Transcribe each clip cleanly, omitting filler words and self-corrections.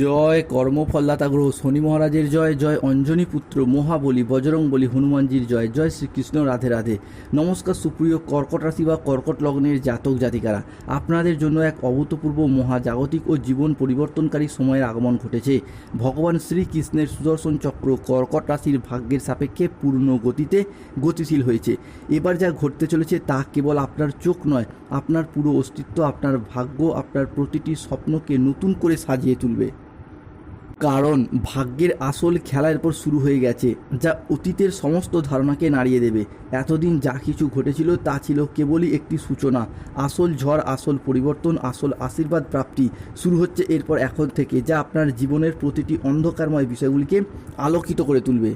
জয় কর্মফলদাতা গ্রহ শনি মহারাজের জয়, জয় অঞ্জনী পুত্র মহাবলী বজরং বলী হনুমানজির জয়, জয় শ্রীকৃষ্ণ রাধে রাধে। নমস্কার সুপ্রিয় কর্কট রাশি বা কর্কট লগ্নের জাতক জাতিকারা, আপনাদের জন্য এক অভূতপূর্ব মহাজাগতিক ও জীবন পরিবর্তনকারী সময়ের আগমন ঘটেছে। ভগবান শ্রীকৃষ্ণের সুদর্শন চক্র কর্কট রাশির ভাগ্যের সাপেক্ষে পূর্ণ গতিতে গতিশীল হয়েছে। এবার যা ঘটতে চলেছে তা কেবল আপনার চোখ নয়, আপনার পুরো অস্তিত্ব, আপনার ভাগ্য, আপনার প্রতিটি স্বপ্নকে নতুন করে সাজিয়ে তুলবে। কারণ ভাগ্যের আসল খেলা এরপর শুরু হয়ে গেছে, যা অতীতের সমস্ত ধারণাকে নাড়িয়ে দেবে। এতদিন যা কিছু ঘটেছিল তা ছিল কেবলই একটি সূচনা। আসল ঝড়, আসল পরিবর্তন, আসল আশীর্বাদ প্রাপ্তি শুরু হচ্ছে এরপর এখন থেকে, যা আপনার জীবনের প্রতিটি অন্ধকারময় বিষয়গুলিকে আলোকিত করে তুলবে।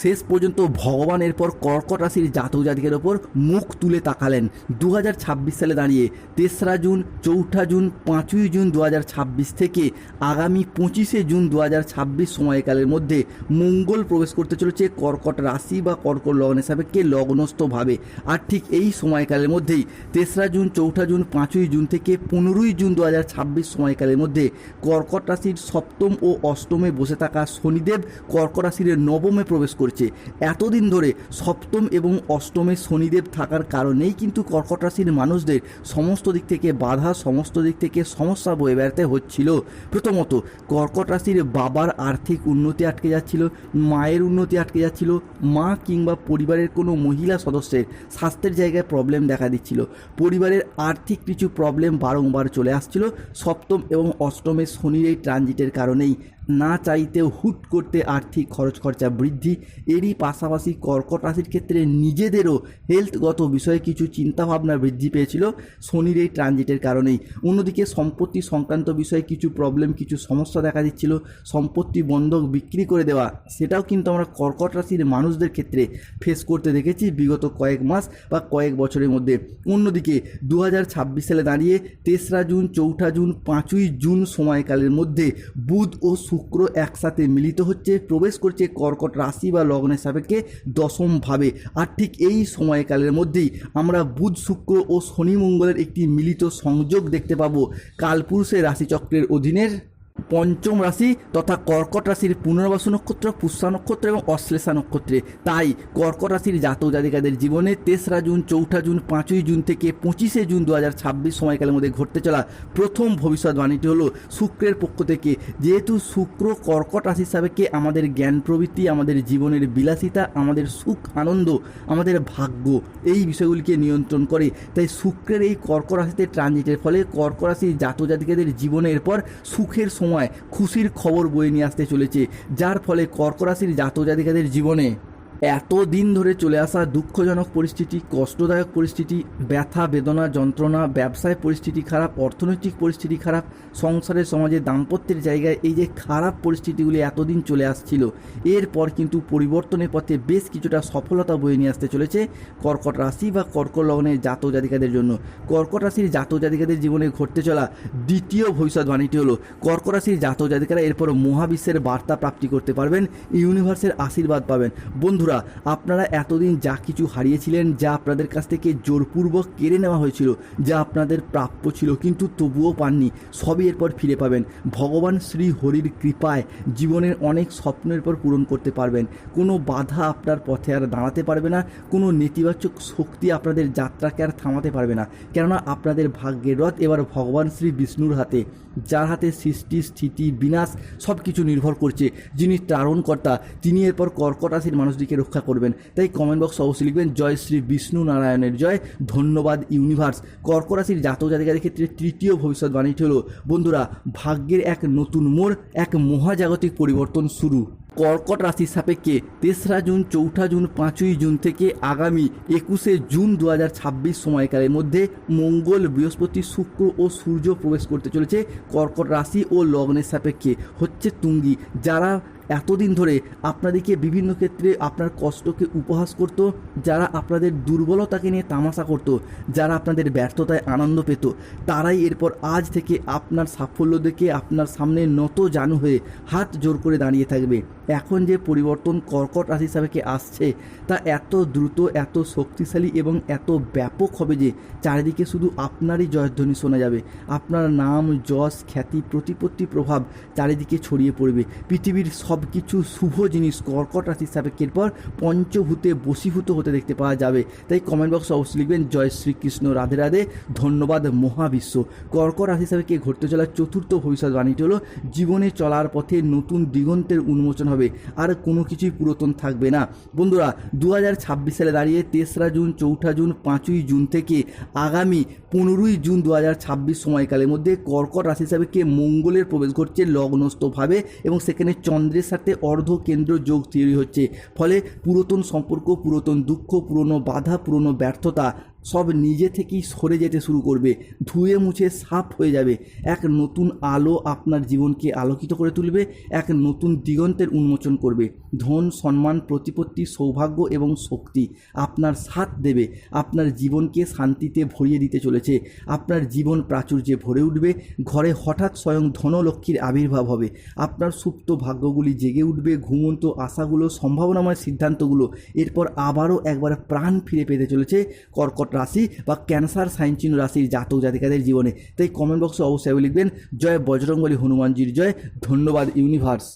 শেষ পর্যন্ত ভগবান এরপর কর্কট রাশির জাতক জাতিকের ওপর মুখ তুলে তাকালেন। 2026 সালে দাঁড়িয়ে 3রা জুন, 4ঠা জুন, 5ই জুন 2026 থেকে আগামী 25শে জুন 2026 সময়কালের মধ্যে মঙ্গল প্রবেশ করতে চলেছে কর্কট রাশি বা কর্কট লগ্নের সাপেক্ষে লগ্নস্থভাবে। আর ঠিক এই সময়কালের মধ্যেই 3রা জুন, 4ঠা জুন, 5ই জুন থেকে 15ই জুন 2026 সময়কালের মধ্যে কর্কট রাশির সপ্তম ও অষ্টমে বসে থাকা শনিদেব কর্কট রাশির নবমে প্রবেশ করছে। এতদিন ধরে সপ্তম এবং অষ্টমে শনিদেব থাকার কারণেই কিন্তু কর্কট রাশির মানুষদের সমস্ত দিক থেকে বাধা, সমস্ত দিক থেকে সমস্যা বয়ে বেড়াতে হচ্ছিল। প্রথমত কর্কট রাশির বাবার আর্থিক উন্নতি আটকে যাচ্ছিল, মায়ের উন্নতি আটকে যাচ্ছিল, মা কিংবা পরিবারের কোনো মহিলা সদস্যের স্বাস্থ্যের জায়গায় প্রবলেম দেখা দিচ্ছিল, পরিবারের আর্থিক কিছু প্রবলেম বারংবার চলে আসছিল। সপ্তম এবং অষ্টমে শনির এই ট্রানজিটের কারণেই না চাইতেও হুট করতে আর্থিক খরচ খরচা বৃদ্ধি। এরই পাশাপাশি কর্কট রাশির ক্ষেত্রে নিজেদেরও হেলথগত বিষয়ে কিছু চিন্তাভাবনা বৃদ্ধি পেয়েছিল শনির এই ট্রানজিটের কারণেই। অন্যদিকে সম্পত্তি সংক্রান্ত বিষয়ে কিছু প্রবলেম, কিছু সমস্যা দেখা দিচ্ছিল। সম্পত্তি বন্ধক বিক্রি করে দেওয়া, সেটাও কিন্তু আমরা কর্কট রাশির মানুষদের ক্ষেত্রে ফেস করতে দেখেছি বিগত কয়েক মাস বা কয়েক বছরের মধ্যে। অন্যদিকে 2026 সালে দাঁড়িয়ে 3রা জুন, 4ঠা জুন, 5ই জুন সময়কালের মধ্যে বুধ ও শুক্র একসাথে মিলিত হচ্ছে, প্রবেশ করছে কর্কট রাশি বা লগ্নের সাপেক্ষে দশমভাবে। আর ঠিক এই সময়কালের মধ্যেই আমরা বুধ, শুক্র ও শনি মঙ্গলের একটি মিলিত সংযোগ দেখতে পাবো কালপুরুষের রাশিচক্রের অধীনের পঞ্চম রাশি তথা কর্কট রাশির পুনর্বসু নক্ষত্র, পুষ্যা নক্ষত্র এবং অশ্লেষা নক্ষত্রে। তাই কর্কট রাশির জাতক জাতিকাদের জীবনে 3রা জুন, 4ঠা জুন, 5ই জুন থেকে 25শে জুন 2026 সময়কালের মধ্যে ঘটতে চলা প্রথম ভবিষ্যৎবাণীটি হলো শুক্রের পক্ষ থেকে। যেহেতু শুক্র কর্কট রাশির সাপেক্ষে আমাদের জ্ঞান প্রবৃত্তি, আমাদের জীবনের বিলাসিতা, আমাদের সুখ আনন্দ, আমাদের ভাগ্য, এই বিষয়গুলিকে নিয়ন্ত্রণ করে, তাই শুক্রের এই কর্কট রাশিতে ট্রানজিটের ফলে কর্কট রাশির জাতক জাতিকাদের জীবনে এরপর সুখের সময়, খুশির খবর বয়ে নিয়ে আসতে চলেছে, যার ফলে কর্কট রাশির জাতক জাতিকাদের জীবনে এতদিন ধরে চলে আসা দুঃখজনক পরিস্থিতি, কষ্টদায়ক পরিস্থিতি, ব্যথা বেদনা যন্ত্রণা, ব্যবসায় পরিস্থিতি খারাপ, অর্থনৈতিক পরিস্থিতি খারাপ, সংসারের সমাজে দাম্পত্যের জায়গায় এই যে খারাপ পরিস্থিতিগুলি এতদিন চলে আসছিল, এরপর কিন্তু পরিবর্তনের পথে বেশ কিছুটা সফলতা বয়ে নিয়ে আসতে চলেছে কর্কট রাশি বা কর্কট লগ্নের জাতক জাতিকাদের জন্য। কর্কট রাশির জাতক জাতিকাদের জীবনে ঘটতে চলা দ্বিতীয় ভবিষ্যৎবাণীটি হলো কর্কট রাশির জাতক জাতিকারা এরপর মহাবিশ্বের বার্তা প্রাপ্তি করতে পারবেন, ইউনিভার্সের আশীর্বাদ পাবেন। বন্ধুরা, আপনারা এতদিন যা কিছু হারিয়েছিলেন, যা আপনাদের কাছ থেকে জোরপূর্বক কেড়ে নেওয়া হয়েছিল, যা আপনাদের প্রাপ্য ছিল কিন্তু তবুও পাননি, সবই এরপর ফিরে পাবেন। ভগবান শ্রী হরির কৃপায় জীবনের অনেক স্বপ্নের পর পূরণ করতে পারবেন। কোনো বাধা আপনার পথে আর দাঁড়াতে পারবে না, কোনো নেতিবাচক শক্তি আপনাদের যাত্রাকে আর থামাতে পারবে না। কেননা আপনাদের ভাগ্যের রথ এবার ভগবান শ্রী বিষ্ণুর হাতে, যার হাতে সৃষ্টি স্থিতি বিনাশ সব কিছু নির্ভর করছে। যিনি ত্রারণকর্তা, তিনি এরপর কর্কট রাশির মানুষটিকে রক্ষা করবেন। তাই কমেন্ট বক্স অবশ্যই লিখবেন জয় শ্রী বিষ্ণু নারায়ণের জয়, ধন্যবাদ ইউনিভার্স। কর্কট রাশির জাতক জাতিকাদের ক্ষেত্রে তৃতীয় ভবিষ্যৎবাণীটি হলো বন্ধুরা, ভাগ্যের এক নতুন মোড়, এক মহাজাগতিক পরিবর্তন শুরু। কর্কট রাশির সাপেক্ষে 3রা জুন, 4ঠা জুন, 5ই জুন থেকে আগামী 21শে জুন 2026 সময়কালের মধ্যে মঙ্গল, বৃহস্পতি, শুক্র ও সূর্য প্রবেশ করতে চলেছে কর্কট রাশি ও লগ্নের সাপেক্ষে, হচ্ছে তুঙ্গি। যারা এতদিন ধরে আপনাদেরকে বিভিন্ন ক্ষেত্রে আপনার কষ্টকে উপহাস করত, যারা আপনাদের দুর্বলতাকে নিয়ে তামাশা করত, যারা আপনাদের ব্যর্থতায় আনন্দ পেত, তারাই এরপর আজ থেকে আপনার সাফল্য দেখে আপনার সামনে নত জানু হয়ে হাত জোর করে দাঁড়িয়ে থাকবে। এখন যে পরিবর্তন কর্কট রাশি সাপেক্ষে আসছে তা এত দ্রুত, এত শক্তিশালী এবং এত ব্যাপক হবে যে চারিদিকে শুধু আপনারই জয়ধ্বনি শোনা যাবে। আপনার নাম, যশ, খ্যাতি, প্রতিপত্তি, প্রভাব চারিদিকে ছড়িয়ে পড়বে। পৃথিবীর সব কিছু শুভ জিনিস কর্কট রাশির সাপেক্ষের পর পঞ্চভূতে বশীভূত হতে দেখতে পাওয়া যাবে। তাই কমেন্ট বক্সে অবশ্যই লিখবেন জয় শ্রীকৃষ্ণ, রাধে রাধে, ধন্যবাদ মহাবিশ্ব। কর্কট রাশি সাপেক্ষে ঘটতে চলা চতুর্থ ভবিষ্যৎবাণীটি হলো জীবনে চলার পথে নতুন দিগন্তের উন্মোচন হবে, আর কোনো কিছুই পুরাতন থাকবে না। বন্ধুরা, 2026 সালে দাঁড়িয়ে 3রা জুন, 4ঠা জুন, 5ই জুন থেকে আগামী 15ই জুন 2026 সময়কালের মধ্যে কর্কট রাশি সাপেক্ষে মঙ্গলের প্রবেশ ঘটছে লগ্নস্থভাবে, এবং সেখানে চন্দ্রের সাথে অর্ধকেন্দ্র যোগ তৈরি হচ্ছে। ফলে পুরাতন সম্পর্ক, পুরাতন দুঃখ, পুরনো বাধা, পুরনো ব্যর্থতা সব নিজে থেকেই সরে যেতে শুরু করবে, ধুয়ে মুছে সাফ হয়ে যাবে। এক নতুন আলো আপনার জীবনকে আলোকিত করে তুলবে, এক নতুন দিগন্তের উন্মোচন করবে। ধন, সম্মান, প্রতিপত্তি, সৌভাগ্য এবং শক্তি আপনার সাথ দেবে, আপনার জীবনকে শান্তিতে ভরিয়ে দিতে চলেছে। আপনার জীবন প্রাচুর্যে ভরে উঠবে, ঘরে হঠাৎ স্বয়ং ধনলক্ষ্মীর আবির্ভাব হবে, আপনার সুপ্ত ভাগ্যগুলি জেগে উঠবে, ঘুমন্ত আশাগুলো, সম্ভাবনাময় সিদ্ধান্তগুলো এরপর আবারও একবার প্রাণ ফিরে পেতে চলেছে কর্কট রাশি বা ক্যান্সার সাইন চিহ্ন রাশির জাতক জাতিকাদের জীবনে। তাই কমেন্ট বক্সে অবশ্যই লিখবেন জয় বজরংবলী হনুমানজির জয়, ধন্যবাদ ইউনিভার্স।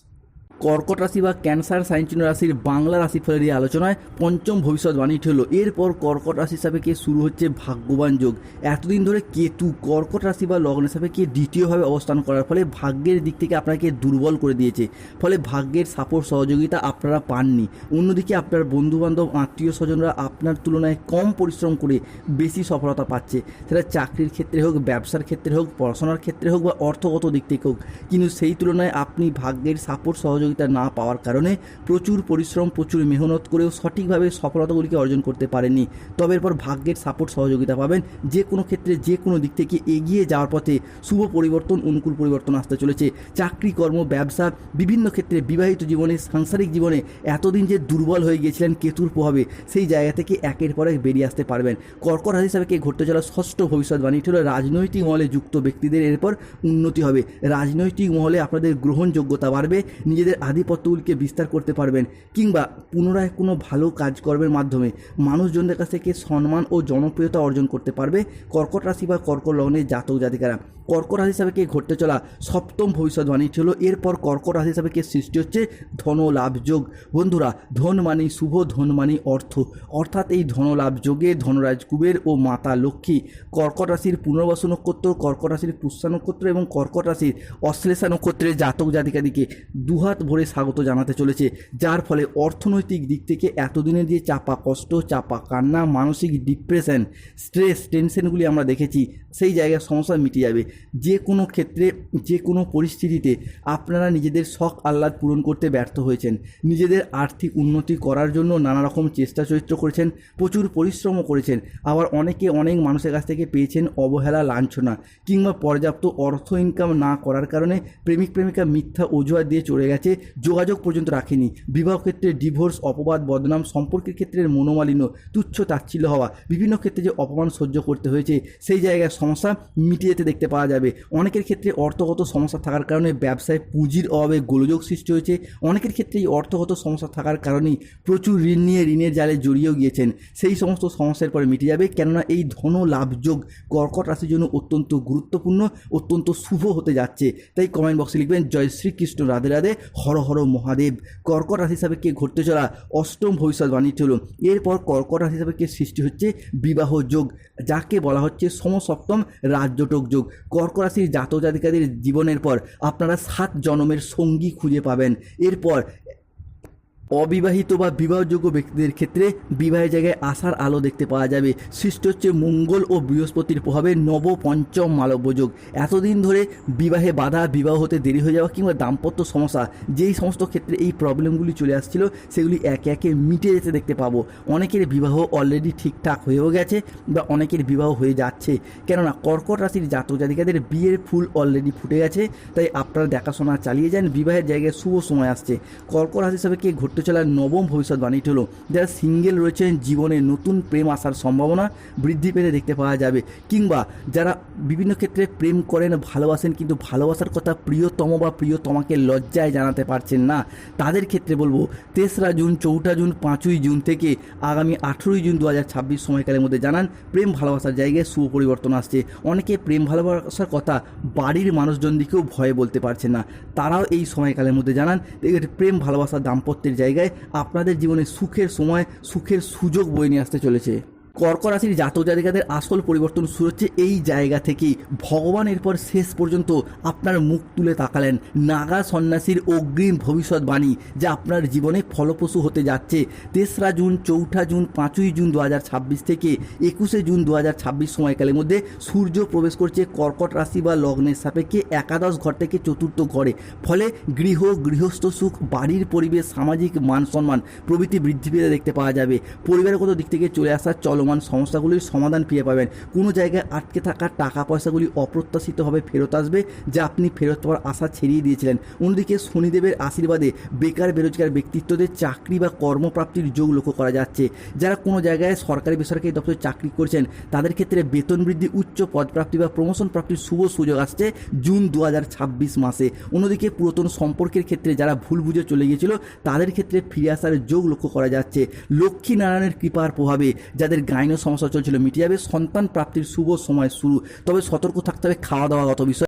কর্কট রাশি বা ক্যান্সার সাইন চিহ্ন রাশির বাংলা রাশিফলের এই আলোচনায় পঞ্চম ভবিষ্যৎবাণীটি হলো এরপর কর্কট রাশির সাপেক্ষে শুরু হচ্ছে ভাগ্যবান যোগ। এতদিন ধরে কেতু কর্কট রাশি বা লগ্নের সাপেক্ষে দ্বিতীয়ভাবে অবস্থান করার ফলে ভাগ্যের দিক থেকে আপনাকে দুর্বল করে দিয়েছে, ফলে ভাগ্যের সাপোর্ট সহযোগিতা আপনারা পাননি। অন্যদিকে আপনার বন্ধুবান্ধব, আত্মীয় স্বজনরা আপনার তুলনায় কম পরিশ্রম করে বেশি সফলতা পাচ্ছে, সেটা চাকরির ক্ষেত্রে হোক, ব্যবসার ক্ষেত্রে হোক, পড়াশোনার ক্ষেত্রে হোক বা অর্থগত দিক থেকে হোক। কিন্তু সেই তুলনায় আপনি ভাগ্যের সাপোর্ট সহযোগিতা না পাওয়ার কারণে প্রচুর পরিশ্রম, প্রচুর মেহনত করেও সঠিকভাবে সফলতাগুলিকে অর্জন করতে পারেননি। তবে এরপর ভাগ্যের সাপোর্ট সহযোগিতা পাবেন, যে কোনো ক্ষেত্রে যে কোনো দিক থেকে এগিয়ে যাওয়ার পথে শুভ পরিবর্তন, অনুকূল পরিবর্তন আসতে চলেছে। চাকরি, কর্ম, ব্যবসা, বিভিন্ন ক্ষেত্রে, বিবাহিত জীবনে, সাংসারিক জীবনে এতদিন যে দুর্বল হয়ে গিয়েছিলেন কেতুর প্রভাবে, সেই জায়গা থেকে একের পর এক বেরিয়ে আসতে পারবেন। কর্কট রাশি হিসাবে ঘটতে চলা ষষ্ঠ ভবিষ্যৎবাণীটি হলো রাজনৈতিক মহলে যুক্ত ব্যক্তিদের এরপর উন্নতি হবে। রাজনৈতিক মহলে আপনাদের গ্রহণযোগ্যতা বাড়বে, নিজেদের আধিপত্যগুলিকে বিস্তার করতে পারবেন, কিংবা পুনরায় কোনো ভালো কাজকর্মের মাধ্যমে মানুষজনদের কাছ থেকে সম্মান ও জনপ্রিয়তা অর্জন করতে পারবে কর্কট রাশি বা কর্কট লগ্নের জাতক জাতিকারা। কর্কট রাশি হিসাবে ঘটতে চলা সপ্তম ভবিষ্যৎবাণীটি হলো এরপর কর্কট রাশি হিসাবে সৃষ্টি হচ্ছে ধন লাভ যোগ। বন্ধুরা, ধন মানি শুভ, ধন মানি অর্থ, অর্থাৎ এই ধনলাভ যোগে ধনরাজ কুবের ও মাতা লক্ষ্মী কর্কট রাশির পুনর্বসু নক্ষত্র, কর্কট রাশির পুষ্যা নক্ষত্র এবং কর্কট রাশির অশ্লেষা নক্ষত্রের জাতক জাতিকাদিকে দুহাত ভরে স্বাগত জানাতে চলেছে, যার ফলে অর্থনৈতিক দিক থেকে এতদিনের যে চাপা কষ্ট, চাপা কান্না, মানসিক ডিপ্রেশন, স্ট্রেস, টেনশনগুলি আমরা দেখেছি, সেই জায়গায় সমস্যা মিটে যাবে। যে কোনো ক্ষেত্রে, যে কোনো পরিস্থিতিতে আপনারা নিজেদের শখ আহ্লাদ পূরণ করতে ব্যর্থ হয়েছেন, নিজেদের আর্থিক উন্নতি করার জন্য নানা রকম চেষ্টা চরিত্র করেছেন, প্রচুর পরিশ্রমও করেছেন, আবার অনেকে অনেক মানুষের কাছ থেকে পেয়েছেন অবহেলা, লাঞ্ছনা, কিংবা পর্যাপ্ত অর্থ ইনকাম না করার কারণে প্রেমিক প্রেমিকা মিথ্যা অজুহাত দিয়ে চলে গেছে, যোগাযোগ পর্যন্ত রাখেনি, বিবাহ ক্ষেত্রে ডিভোর্স, অপবাদ, বদনাম, সম্পর্কের ক্ষেত্রে মনোমালিন্য, তুচ্ছ তাচ্ছিল্য হওয়া, বিভিন্ন ক্ষেত্রে যে অপমান সহ্য করতে হয়েছে, সেই জায়গায় সমস্যা মিটে যেতে দেখতে পাওয়া যাবে। অনেকের ক্ষেত্রে অর্থগত সমস্যা থাকার কারণে ব্যবসায় পুঁজির অভাবে গোলযোগ সৃষ্টি হয়েছে, অনেকের ক্ষেত্রে এই অর্থগত সমস্যা থাকার কারণেই প্রচুর ঋণ নিয়ে ঋণের জালে জড়িয়েও গিয়েছেন, সেই সমস্ত সমস্যার পরে মিটে যাবে, কেননা এই ধন লাভ যোগ কর্কট রাশির জন্য অত্যন্ত গুরুত্বপূর্ণ, অত্যন্ত শুভ হতে যাচ্ছে। তাই কমেন্ট বক্সে লিখবেন জয় শ্রীকৃষ্ণ, রাধে রাধে, হর হর মহাদেব। কর্কট রাশি হিসাবে ঘটতে চলা অষ্টম ভবিষ্যৎবাণীটি হল এরপর কর্কট রাশি হিসাবে সৃষ্টি হচ্ছে বিবাহ যোগ, যাকে বলা হচ্ছে সমসপ্তম রাজ্যটক যোগ। কর্কট রাশির জাতক জাতিকাদের জীবনের পর আপনারা 7 জন্মের সঙ্গী খুঁজে পাবেন। এরপর অবিবাহিত বা বিবাহযোগ্য ব্যক্তিদের ক্ষেত্রে বিবাহের জায়গায় আশার আলো দেখতে পাওয়া যাবে। সৃষ্টি হচ্ছে মঙ্গল ও বৃহস্পতির প্রভাবে নব পঞ্চম মালব্যযোগ। এতদিন ধরে বিবাহে বাধা, বিবাহ হতে দেরি হয়ে যাওয়া কিংবা দাম্পত্য সমস্যা, যেই সমস্ত ক্ষেত্রে এই প্রবলেমগুলি চলে আসছিল সেগুলি একে একে মিটে যেতে দেখতে পাবো। অনেকের বিবাহ অলরেডি ঠিকঠাক হয়েও গেছে বা অনেকের বিবাহ হয়ে যাচ্ছে, কেননা কর্কট রাশির জাতক জাতিকাদের বিয়ের ফুল অলরেডি ফুটে গেছে। তাই আপনারা দেখাশোনা চালিয়ে যান, বিবাহের জায়গায় শুভ সময় আসছে। কর্কট রাশি হিসাবে কে ঘটতে চলা নবম ভবিষ্যৎবাণীটি হলো, যারা সিঙ্গেল রয়েছেন জীবনে নতুন প্রেম আসার সম্ভাবনা বৃদ্ধি পেতে দেখতে পাওয়া যাবে, কিংবা যারা বিভিন্ন ক্ষেত্রে প্রেম করেন, ভালোবাসেন, কিন্তু ভালোবাসার কথা প্রিয়তম বা প্রিয়তমাকে লজ্জায় জানাতে পারছেন না, তাদের ক্ষেত্রে বলবো 3রা জুন, 4ঠা জুন, 5ই জুন থেকে আগামী 18ই জুন 2026 সময়কালের মধ্যে জানান প্রেম ভালোবাসার জায়গায় শুভ পরিবর্তন আসছে। অনেকে প্রেম ভালোবাসার কথা বাড়ির মানুষজন দিকেও ভয়ে বলতে পারছেন না, তারাও এই সময়কালের মধ্যে জানান প্রেম ভালোবাসা দাম্পত্যের জায়গায় আপনাদের জীবনে সুখের সময়, সুখের সুযোগ বয়ে নিয়ে আসতে চলেছে। কর্কট রাশির জাতক জাতিকাদের আসল পরিবর্তন শুরু হচ্ছে এই জায়গা থেকেই। ভগবান এরপর শেষ পর্যন্ত আপনার মুখ তুলে তাকালেন। নাগা সন্ন্যাসীর অগ্রিম ভবিষ্যৎবাণী যা আপনার জীবনে ফলপ্রসূ হতে যাচ্ছে। 3রা জুন, 4ঠা জুন, 5ই জুন 2026 থেকে 21শে জুন 2026 সময়কালের মধ্যে সূর্য প্রবেশ করছে কর্কট রাশি বা লগ্নের সাপেক্ষে একাদশ ঘর থেকে চতুর্থ ঘরে। ফলে গৃহ, গৃহস্থ সুখ, বাড়ির পরিবেশ, সামাজিক মান সম্মান প্রভৃতি বৃদ্ধি পেতে দেখতে পাওয়া যাবে। পরিবারগত দিক থেকে চলে আসা চলমান সমস্যাগুলির সমাধান ফিরে পাবেন। কোনো জায়গায় আটকে থাকা টাকা পয়সাগুলি অপ্রত্যাশিতভাবে ফেরত আসবে, যা আপনি ফেরত পাওয়ার আশা ছেড়িয়ে দিয়েছিলেন। অন্যদিকে শনিদেবের আশীর্বাদে বেকার বেরোজগার ব্যক্তিত্বদের চাকরি বা কর্মপ্রাপ্তির যোগ লক্ষ্য করা যাচ্ছে। যারা কোনো জায়গায় সরকারি বেসরকারি দপ্তরে চাকরি করছেন তাদের ক্ষেত্রে বেতন বৃদ্ধি, উচ্চ পদপ্রাপ্তি বা প্রমোশন প্রাপ্তির শুভ সুযোগ আসছে জুন 2026 মাসে। অন্যদিকে পুরাতন সম্পর্কের ক্ষেত্রে যারা ভুল বুঝে চলে গিয়েছিল তাদের ক্ষেত্রে ফিরে আসার যোগ লক্ষ্য করা যাচ্ছে। লক্ষ্মী নারায়ণের কৃপার প্রভাবে যাদের গাইনো সমস্যা চলছিল মিটে যাবে। সন্তান প্রাপ্তির শুভ সময় শুরু, তবে সতর্ক থাকতে হবে খাওয়া দাওয়াগত বিষয়।